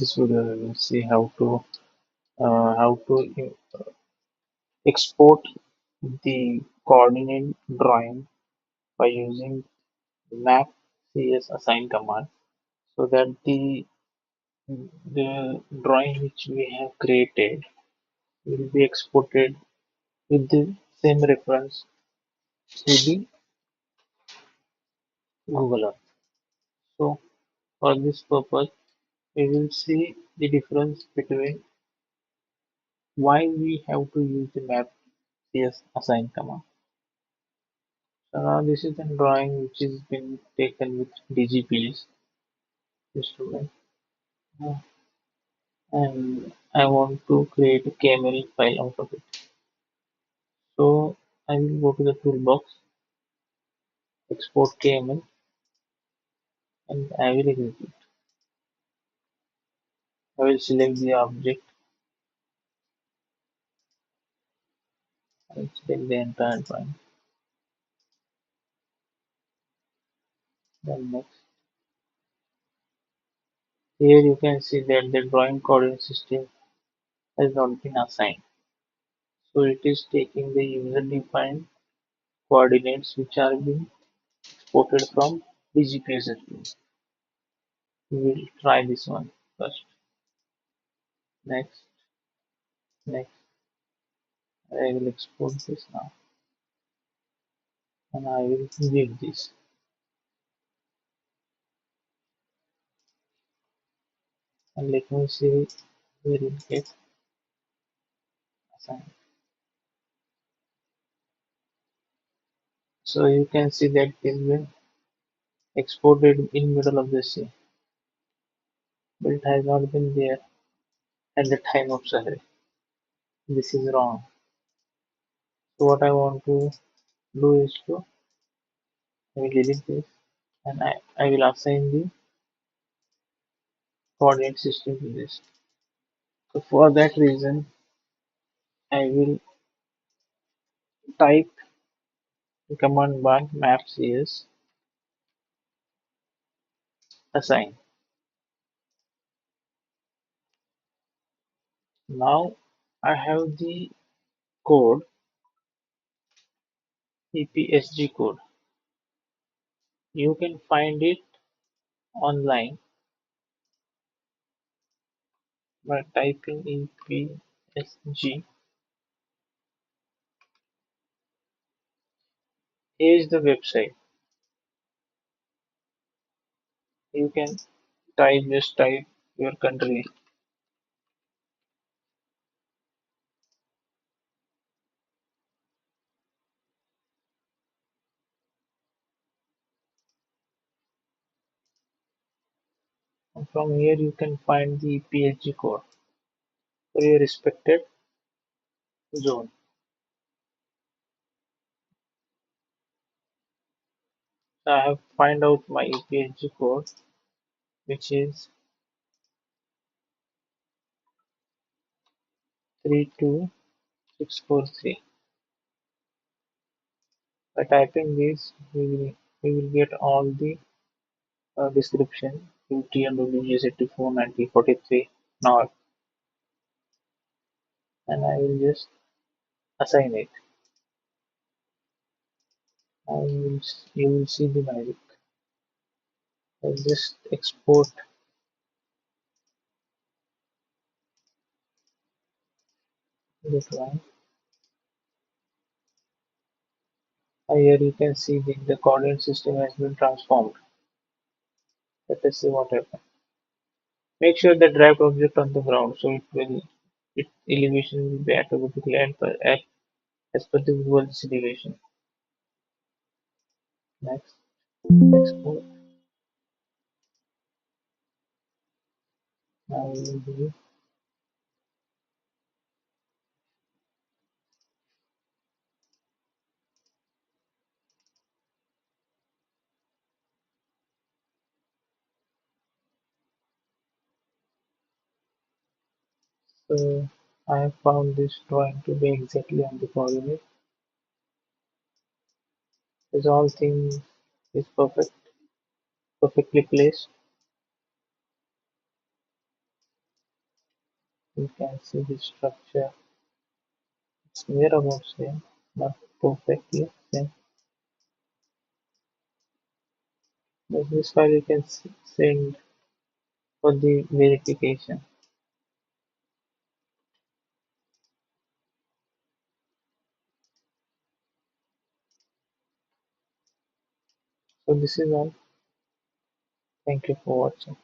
This video we will see how to export the coordinate drawing by using MAPCSSIGN command, so that the drawing which we have created will be exported with the same reference to the Google Earth. So for this purpose, we will see the difference between why we have to use the MAPCSSIGN command. So now this is a drawing which is been taken with DGPS instrument, uh, and I want to create a KML file out of it. So I will go to the toolbox, export KML, and I will execute. I will select the object and select the entire drawing. Then next. Here you can see that the drawing coordinate system has not been assigned. So it is taking the user defined coordinates which are being exported from DGPS system. We will try this one first. Next, next. I will export this now, and I will give this. And let me see where it gets assigned. So you can see that it has been exported in middle of the sea, but it has not been there at the time of survey. This is wrong. So what I want to do is to I will delete this, and I will assign the coordinate system to this. So for that reason, I will type the command bar mapcs assign. Now I have the code, EPSG code. You can find it online by typing EPSG. Here is the website. You can just type your country. And from here you can find the EPSG code for your respected zone. So I have find out my EPSG code, which is 32643. By typing this, we will get all the description UTM WGS84 9043 now, and I will just assign it. You will see the magic. I'll just export the drawing. Here you can see the coordinate system has been transformed. Let us see what happens. Make sure the draft object on the ground, so its elevation will be automatically as per the Google's elevation. Next, export. Now we will do. So I have found this drawing to be exactly on the coordinate. As all things is perfectly placed. You can see the structure. It's near about same, not perfectly same. But this file you can send for the verification. So this is all. Thank you for watching.